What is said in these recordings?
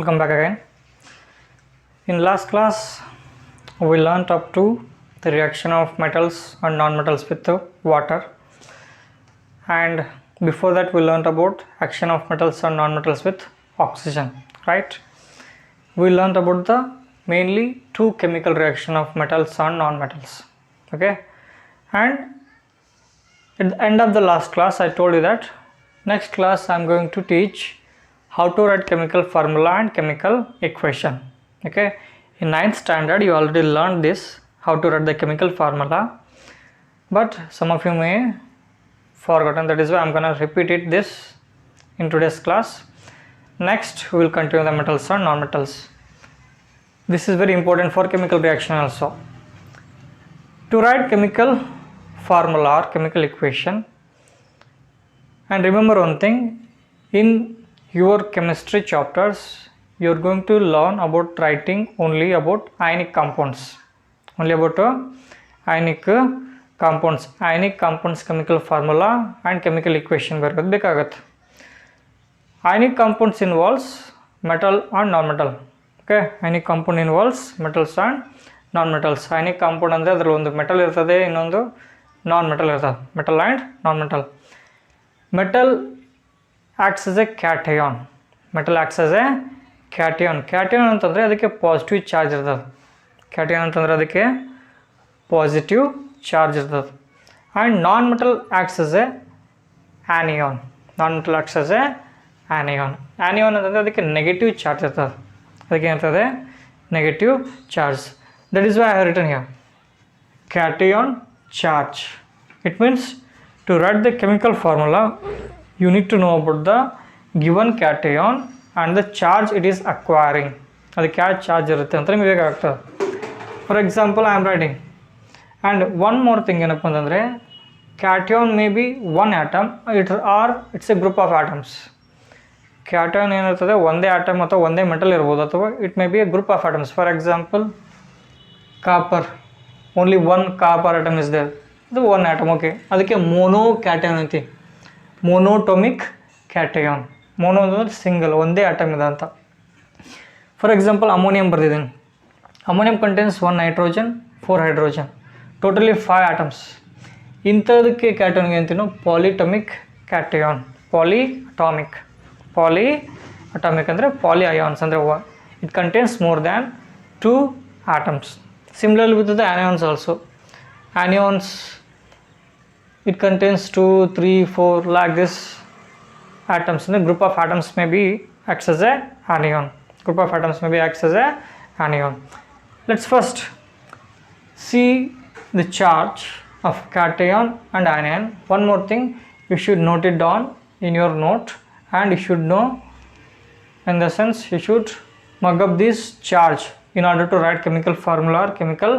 Welcome back again. In last class we learnt up to the reaction of metals and non-metals with the water, and before that we learnt about action of metals and non-metals with oxygen, right? We learnt about the mainly two chemical reaction of metals and non-metals, okay? And at the end of the last class I told you that next class I am going to teach how to write chemical formula and chemical equation, okay? In 9th standard you already learned this, how to write the chemical formula, but some of you may forgotten. That is why I am gonna repeat it this in today's class. Next we will continue the metals and non-metals. This is very important for chemical reaction also. To write chemical formula or chemical equation, and remember one thing, in your chemistry chapters you are going to learn about writing only about ionic compounds, ionic compounds chemical formula and chemical equation ಬರಬೇಕಾಗುತ್ತೆ. Ionic compounds involves metal and non-metal, okay? Ionic compound involves metals and non-metals. Ionic compound ಅಂದರೆ ಅದರಲ್ಲಿ ಒಂದು metal ಇರ್ತದೆ, ಇನ್ನೊಂದು non-metal ಇರ್ತದೆ, metal and non-metal. Metal acts as a cation. Metal acts as a cation. Cation ಅಂತಂದರೆ ಅದಕ್ಕೆ positive charge ಇರ್ತದೆ. Cation ಅಂತಂದರೆ ಅದಕ್ಕೆ ಪಾಸಿಟಿವ್ ಚಾರ್ಜ್ ಇರ್ತದೆ. And non metal acts as a anion. Non metal acts as a anion. Anion ಅಂತಂದರೆ ಅದಕ್ಕೆ negative charge ಇರ್ತದೆ. ಅದಕ್ಕೆ ಏನಿರ್ತದೆ? Negative charge. That is why I have written here cation charge. It means to write the chemical formula you need to know about the given cation and the charge it is acquiring. ಅದಕ್ಕೆ ಯಾವ charge ಇರುತ್ತೆ ಅಂತ ನಿಮಗೆ ಬೇಕಾಗ್ತದೆ. For example I am writing, and one more thing ಏನಪ್ಪ ಅಂತಂದರೆ cation may be one atom it's a group of atoms. Cation ಏನಿರ್ತದೆ ಒಂದೇ ಆಟಮ್ ಅಥವಾ ಒಂದೇ ಮೆಟಲ್ ಇರ್ಬೋದು, ಅಥವಾ it may be a group of atoms. For example copper, only one copper atom is there, ಅದು one atom, okay? ಅದಕ್ಕೆ mono cation ಐತಿ, monatomic cation. ಮೋನೋ ಅಂದರೆ ಸಿಂಗಲ್, ಒಂದೇ ಆಟಮ್ ಇದೆ ಅಂತ. ಫಾರ್ ಎಕ್ಸಾಂಪಲ್ ಅಮೋನಿಯಂ ಬರೆದಿದ್ದೀನಿ. Ammonium contains 1 nitrogen 4 hydrogen, totally 5 atoms. ಇಂಥದಕ್ಕೆ ಕ್ಯಾಟಿಯಾನ್ಗೆ ಅಂತೀನೋ ಪಾಲಿಟಮಿಕ್ ಕ್ಯಾಟಿಯಾನ್. ಪಾಲಿಅಟಾಮಿಕ್ ಅಂದರೆ ಪಾಲಿ ಅಯಾನ್ಸ್ ಅಂದರೆ it contains more than 2 atoms. Similarly with the anions also. Anions, it contains 2, 3, 4 like this atoms. And the group of atoms may be acts as a anion. Group of atoms may be acts as a anion. Let's first see the charge of cation and anion. One more thing, you should note it down in your note, and you should know, in the sense you should mug up this charge in order to write chemical formula or chemical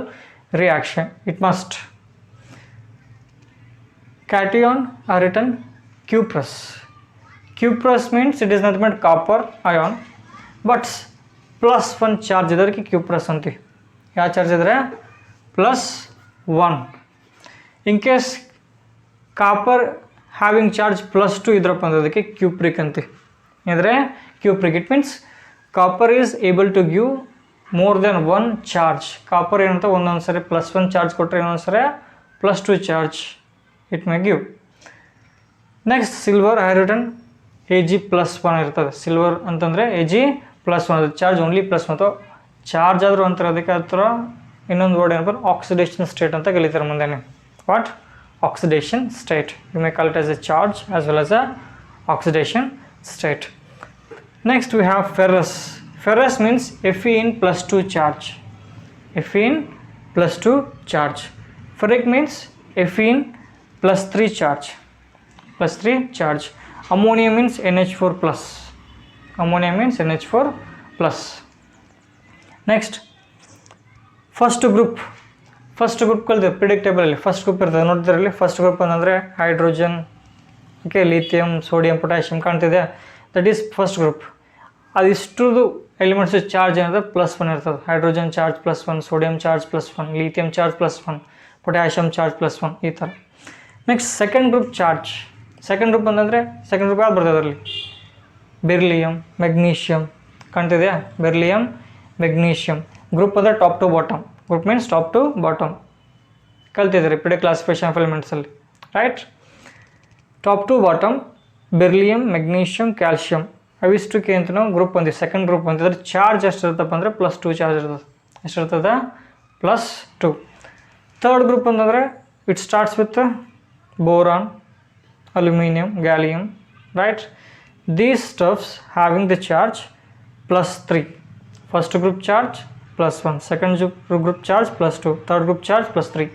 reaction. It must. Cation are written cuprous. Cuprous means it is nothing but copper ion, but plus 1 charge ಇದಕ್ಕೆ cuprous ಅಂತೀವಿ. ಯಾವ charge ಇದ್ರೆ +1. In case copper having charge +2 ಇದ್ರಪ್ಪ ಅಂದದಕ್ಕೆ cupric ಅಂತೀವಿ. ಇದ್ರೆ cupric, it means copper is able to give more than 1 charge. Copper ಏನಂತ ಒಂದೊಂದು ಸರಿ +1 ಚಾರ್ಜ್ ಕೊಟ್ಟರೆ ಇನ್ನೊಂದು ಸರಿ +2 charge it may give. Next silver hydrogen Ag+1 ಇರ್ತದೆ. ಸಿಲ್ವರ್ ಅಂತಂದರೆ Ag+1, ಚಾರ್ಜ್ ಓನ್ಲಿ +1 ಅಥವಾ ಚಾರ್ಜ್ ಆದರೂ ಅಂತಾರೆ. ಅದಕ್ಕೆ ಹತ್ರ ಇನ್ನೊಂದು ವರ್ಡ್ ಏನಪ್ಪ ಆಕ್ಸಿಡೇಷನ್ ಸ್ಟೇಟ್ ಅಂತ ಕಲಿತಾರೆ ಮುಂದೆ. What? Oxidation state. You may call it as a charge as well as a oxidation state. Next we have ferrous. Ferrous means Fe in +2 charge. Fe in +2 charge. Ferric means Fe in +3 charge. +3 charge. Ammonium means NH4 plus. Ammonium means NH4 plus. Next, first group ಕಲಿತು predictable ಅಲ್ಲಿ first group ಇರ್ತದೆ. ನೋಡ್ತಿರಲಿ first group ಅಂತಂದರೆ hydrogen, okay, lithium, sodium, potassium ಕಾಣ್ತಿದೆ. That is first group. ಅದಿಷ್ಟುದು elements charge ಏನಿದೆ +1 ಇರ್ತದೆ. Hydrogen charge +1, sodium charge +1, lithium charge +1, potassium charge +1, ಈ ಥರ. Next second group charge. Second group ಅಂತಂದರೆ ಸೆಕೆಂಡ್ ಗ್ರೂಪ್ ಯಾವ್ದು ಬರ್ತದೆ ಅದರಲ್ಲಿ? ಬೆರಿಲಿಯಂ, ಮೆಗ್ನೀಷಿಯಂ, ಕಾಣ್ತಿದೆಯಾ? ಬೆರಿಲಿಯಮ್ ಮೆಗ್ನೀಷಿಯಮ್ ಗ್ರೂಪ್ ಅಂದರೆ top to bottom. Group means top to bottom ಕಲ್ತಿದ್ದೀರಿ ಪಿಡೆ ಕ್ಲಾಸಿಫಿಕೇಶನ್ ಆಫ್ ಎಲಿಮೆಂಟ್ಸಲ್ಲಿ, right? Top to bottom beryllium magnesium calcium ಅವಿಷ್ಟಕ್ಕೆ ಅಂತ ನಾವು ಗ್ರೂಪ್ ಬಂದಿವಿ. ಸೆಕೆಂಡ್ ಗ್ರೂಪ್ ಅಂತಿದ್ರೆ ಚಾರ್ಜ್ ಎಷ್ಟಿರುತ್ತಪ್ಪ ಅಂದರೆ +2 ಚಾರ್ಜ್ ಇರ್ತದೆ. ಎಷ್ಟಿರ್ತದೆ? +2. ಥರ್ಡ್ ಗ್ರೂಪ್ ಅಂತಂದರೆ it starts with boron, aluminium, gallium, right? These stuffs having the charge +3. First group charge +1, second group charge +2, third group charge +3.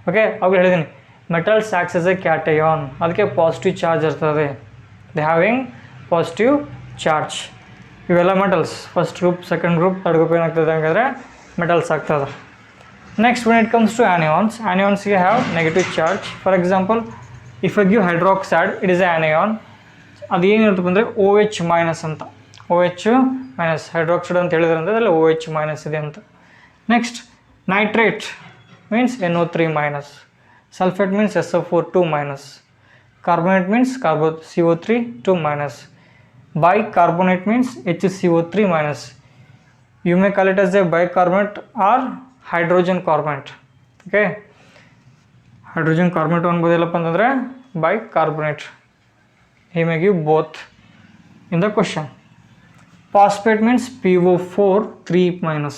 Okay, ಅವಾಗ ಹೇಳಿದ್ದೀನಿ metals acts as a cation, ಅದಕ್ಕೆ positive charge ಇರ್ತದೆ. They having positive charge. ಇವೆಲ್ಲ metals first group, second group, third group ಏನಾಗ್ತದೆ ಹಾಗಾದರೆ metals ಆಗ್ತದೆ. Next when it comes to anions, ಆನಿಯಾನ್ಸ್ಗೆ have negative charge. For example if I give hydroxide it is a anion. ಅದು ಏನಿರುತ್ತಪ್ಪ ಅಂದರೆ OH- ಅಂತ. OH- hydroxide ಅಂತ ಹೇಳಿದ್ರೆ ಅಂದರೆ ಅದರಲ್ಲಿ OH- ಇದೆ ಅಂತ. Next nitrate means NO3-, sulphate means SO4 2-, carbonate means CO3 2-, bicarbonate means HCO3-. You may call it as a bicarbonate or hydrogen carbonate. Okay, hydrogen carbonate ಅನ್ಬೋದಿಲ್ಲಪ್ಪ ಅಂತಂದರೆ bicarbonate. He may give both in the question. Phosphate means PO4 3-.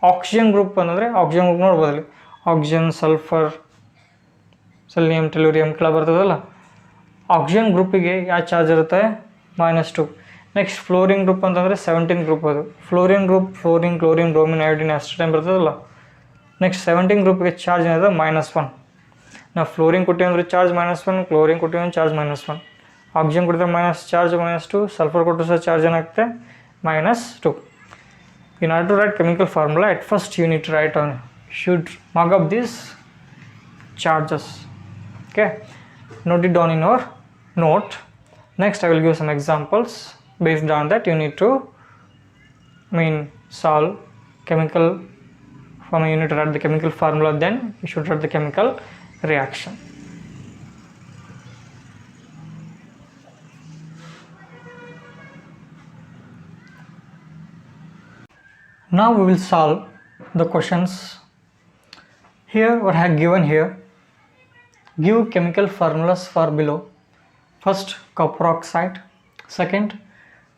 Oxygen group ಅಂತಂದರೆ oxygen group ನೋಡ್ಬೋದಲ್ಲಿ oxygen, sulphur, selenium, tellurium ಕೆಲ ಬರ್ತದಲ್ಲ. Oxygen ಗ್ರೂಪಿಗೆ ಯಾವ charge ಇರುತ್ತೆ? -2. Next fluorine group ಅಂತಂದರೆ 17 group. ಅದು fluorine group fluorine, chlorine, bromine, iodine ಅಷ್ಟು ಬರ್ತದಲ್ಲ. ನೆಕ್ಸ್ಟ್ 17 ಗ್ರೂಪ್ಗೆ ಚಾರ್ಜ್ ಏನಿದೆ? -1. ನಾವು ಫ್ಲೋರಿನ್ ಕೊಟ್ಟಿವಿ ಅಂದರೆ ಚಾರ್ಜ್ -1, ಕ್ಲೋರಿನ್ ಕೊಟ್ಟಿವಿ ಅಂದರೆ ಚಾರ್ಜ್ -1, ಆಕ್ಸಿಜನ್ ಕೊಟ್ಟಿದ್ರೆ ಚಾರ್ಜ್ -2, ಸಲ್ಫರ್ ಕೊಟ್ಟರು ಸಹ ಚಾರ್ಜ್ ಏನಾಗುತ್ತೆ? -2. In order to write chemical formula, at first you need to write on, should mark up these charges. Okay, note it down in your note. Next I will give some examples. Based on that you need to solve chemical formula. You need to write the chemical formula, then you should write the chemical reaction. Now we will solve the questions. Here what I have given here, give chemical formulas for below. First copper oxide, second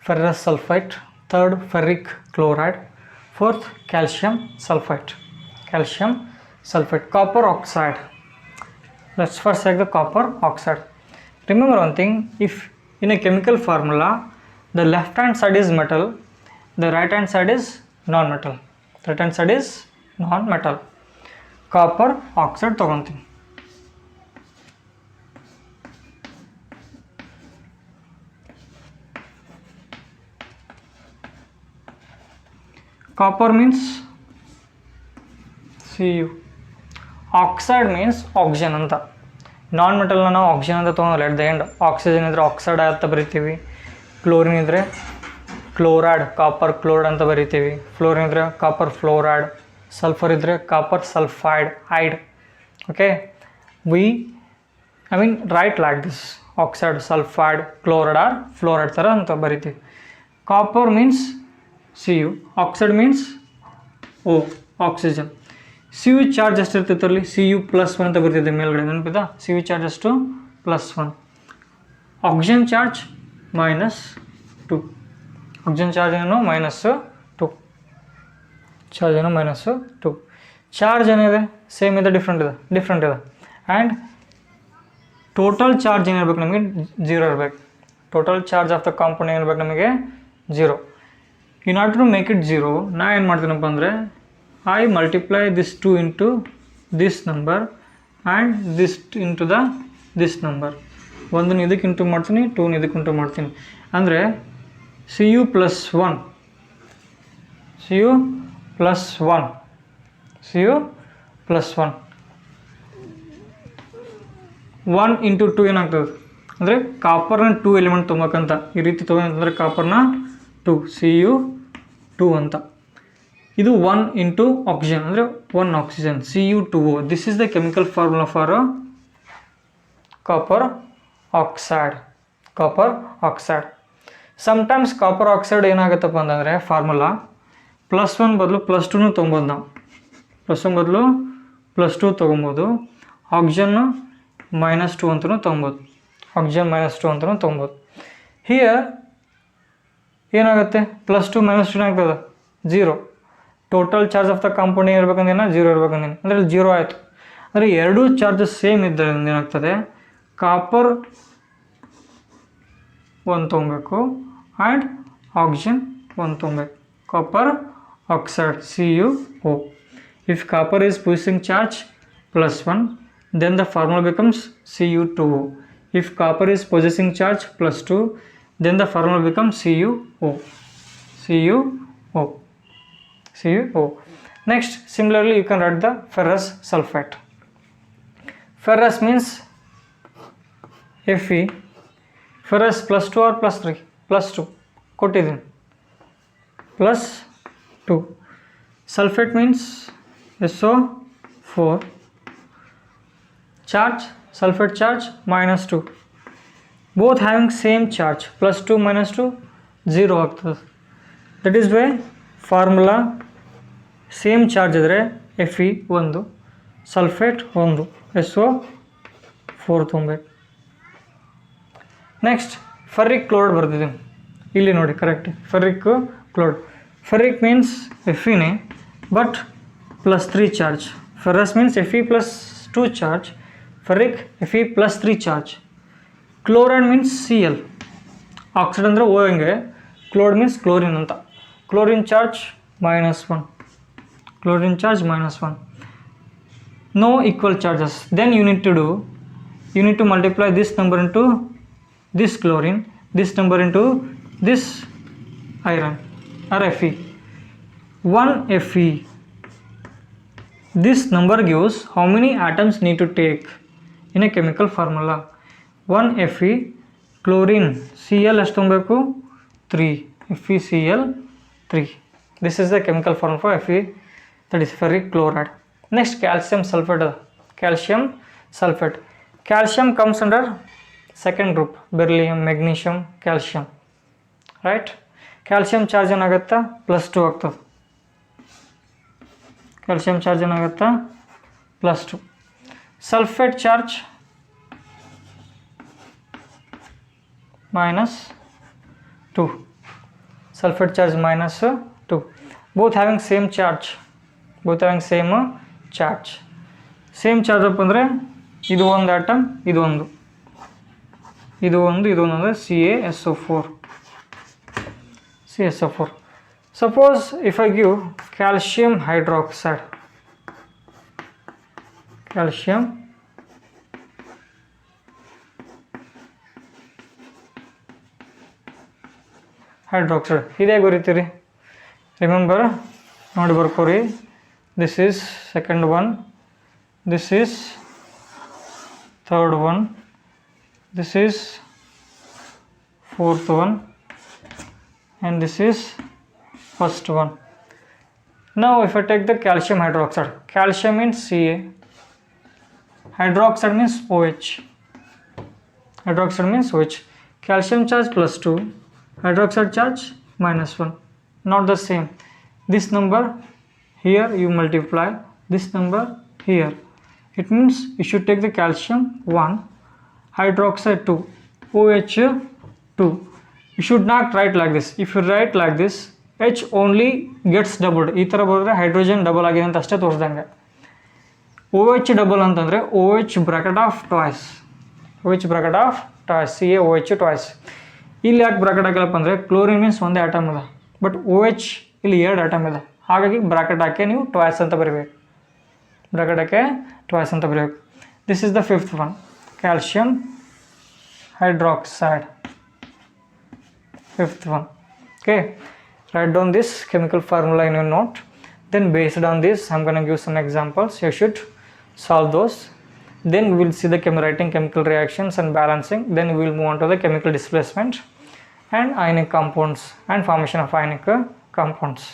ferrous sulfate, third ferric chloride, fourth calcium sulfate. Copper oxide, let's first take the copper oxide. Remember one thing, if in a chemical formula the left hand side is metal, the right hand side is non-metal. Copper oxide ತಗೊಂತೀನಿ. Copper means Cu, oxide means oxygen ಅಂತ. ನಾನ್ ಮೆಟಲ್ನ ನಾವು oxygen ಅಂತ ತೊಗೊಂಡಲ್ಲ, at the end oxygen ಇದ್ದರೆ oxide ಅಂತ ಬರಿತೀವಿ, chlorine ಇದ್ದರೆ chloride, copper chloride ಅಂತ ಬರಿತೀವಿ, fluorine ಇದ್ದರೆ ಕಾಪರ್ ಫ್ಲೋರೈಡ್, ಸಲ್ಫರ್ ಇದ್ದರೆ copper sulphide ide. Okay, write like this, oxide, sulphide, chloride or fluoride ಥರ ಅಂತ ಬರಿತೀವಿ. Copper means Cu, oxide means O, oxygen. Cu charge ಎಷ್ಟಿರ್ತೈತೆ ಅಲ್ಲಿ? Cu+1 ಅಂತ ಬರ್ತಿದೆ ಮೇಲ್ಗಡೆ, ನೆನಪಿದಾ? Cu ಚಾರ್ಜ್ ಎಷ್ಟು? +1. Oxygen charge -2. ಆಕ್ಸಿಜನ್ ಚಾರ್ಜ್ ಏನು? -2. ಚಾರ್ಜ್ ಏನು? -2. ಚಾರ್ಜ್ ಏನಿದೆ? ಸೇಮ್ ಇದೆ, ಡಿಫ್ರೆಂಟ್ ಇದೆ. ಆ್ಯಂಡ್ ಟೋಟಲ್ ಚಾರ್ಜ್ ಏನಿರ್ಬೇಕು ನಮಗೆ? 0 ಇರಬೇಕು. Total charge of the compound ಏನಿರ್ಬೇಕು ನಮಗೆ? 0. In order to make it 0, ನಾ ಏನು ಮಾಡ್ತೀನಪ್ಪ ಅಂದರೆ I multiply this 2 into this number and this into this number. ಒಂದನ್ನು ಇದಕ್ಕೆ ಇಂಟು ಮಾಡ್ತೀನಿ, 2 ಇದಕ್ಕೆ ಇಂಟು ಮಾಡ್ತೀನಿ. ಅಂದರೆ Cu+1 1 ಇಂಟು 2 ಏನಾಗ್ತದೆ ಅಂದರೆ ಕಾಪರ್ನ 2 ಎಲಿಮೆಂಟ್ ತೊಗೋಬೇಕಂತ ಈ ರೀತಿ ತೊಗೊಂಡ್ರೆ ಕಾಪರ್ನ 2 Cu2 ಅಂತ. ಇದು 1 ಇಂಟು ಆಕ್ಸಿಜನ್ ಅಂದರೆ 1 oxygen Cu2O. This is the chemical formula for copper oxide. Sometimes copper oxide ಏನಾಗುತ್ತಪ್ಪ ಅಂತಂದರೆ ಫಾರ್ಮುಲಾ +1 ಬದಲು +2 ತೊಗೊಬೋದು ನಾವು. +1 ಬದಲು +2 ತೊಗೊಬೋದು. ಆಕ್ಸಿಜನ್ನು -2 ಅಂತಲೂ ತೊಗೊಬೋದು. ಆಕ್ಸಿಜನ್ -2 ಅಂತಲೂ ತೊಗೊಬೋದು. ಹಿಯರ್ ಏನಾಗುತ್ತೆ +2 -2 ಏನಾಗ್ತದೆ 0. Total charge of the compound ಏನಿರ್ಬೇಕಂದ್ರೆ 0 ಇರ್ಬೇಕಂದ್ರೆ ಅಂದರೆ ಇಲ್ಲಿ 0 ಆಯಿತು. ಅಂದರೆ ಎರಡೂ ಚಾರ್ಜಸ್ ಸೇಮ್ ಇದ್ದರಿಂದ ಏನಾಗ್ತದೆ ಕಾಪರ್ 1 ತೊಗೊಬೇಕು ಆ್ಯಂಡ್ ಆಕ್ಸಿಜನ್ 1 ತೊಗೊಬೇಕು. Copper oxide CuO. If copper is possessing charge +1, then the formula becomes Cu2O. If copper is possessing charge +2, then the formula becomes CuO. CuO. CuO. Next, similarly you can write the ferrous sulfate. Ferrous means Fe. Ferrous +2 or +3? +2 ಕೊಟ್ಟಿದ್ದೀನಿ. +2. Sulfate means SO4. Charge, sulfate charge -2. Both having same charge +2 -2 0 ಆಗ್ತದೆ. That is why formula same charge ಇದ್ದರೆ Fe 1, sulfate 1, SO4 ತೊಗೊಬೇಕು. Next ferric chloride ಬರ್ತಿದ್ದೀನಿ ಇಲ್ಲಿ ನೋಡಿ correct. Ferric chloride. Ferric means Fe but +3 charge. Ferrous means Fe +2 charge. Ferric Fe +3 charge. Chloride means Cl. Oxide ಅಂದರೆ O ಹಂಗೆ. Chloride means chlorine ಅಂತ. Chlorine charge -1. Chlorine charge -1. No equal charges. Then you need to multiply this number into this chlorine, this number into this iron. or Fe. 1 Fe. This number gives how many atoms need to take in a chemical formula. 1 Fe chlorine Cl ಎಷ್ಟು ತೊಗೊಬೇಕು 3 FeCl 3. This is the chemical formula for Fe, that is ferric chloride. Next calcium sulfate. Calcium sulfate. Calcium comes under second group, beryllium, magnesium, calcium, right? Calcium charge ಏನಾಗುತ್ತಾ +2 ಆಗ್ತದೆ. Calcium charge ಏನಾಗುತ್ತಾ +2. Sulphate charge -2. Sulphate charge -2. Both having same charge. Same charge up ಅಂದರೆ ಇದು ಒಂದು atom, ಇದು ಒಂದು ಅಂದರೆ CaSO4. Suppose if I give calcium hydroxide, ಇದೇ ಬರೀತೀರಿ. ರಿಮೆಂಬರ್ ನೋಡಿ ಬರ್ಕೋರಿ. This is second one, this is third one, this is fourth one, and this is first one. Now if I take the calcium hydroxide, calcium means Ca, hydroxide means OH. Calcium charge +2, hydroxide charge -1. Not the same. This number here you multiply, this number here. It means you should take the calcium 1, hydroxide 2, OH 2. You should not write like this. If you write like this, H only gets doubled. ಈ ಥರ ಬರೆದ್ರೆ hydrogen double ಆಗಿದೆ ಅಂತ ಅಷ್ಟೇ ತೋರಿಸ್ದಂಗೆ. OH double ಅಂತಂದರೆ OH bracket of twice. CaOH twice. ಇಲ್ಲಿ ಯಾಕೆ bracket ಹಾಕಲಪ್ಪ ಅಂದರೆ ಕ್ಲೋರಿನ್ ಮೀನ್ಸ್ ಒಂದೇ ಆಟಮ್ ಇದೆ, ಬಟ್ OH ಇಲ್ಲಿ 2 ಆಟಮ್ ಇದೆ. ಹಾಗಾಗಿ ಬ್ರಾಕೆಟ್ ಹಾಕಿ ನೀವು ಟ್ವಾಯ್ಸ್ ಅಂತ ಬರೀಬೇಕು. This is the fifth one, calcium hydroxide. Fifth one. Okay, write down this chemical formula in your note. Then based on this I'm going to give some examples. You should solve those. Then we will see the writing chemical reactions and balancing. Then we will move on to the chemical displacement and ionic compounds and formation of ionic compounds.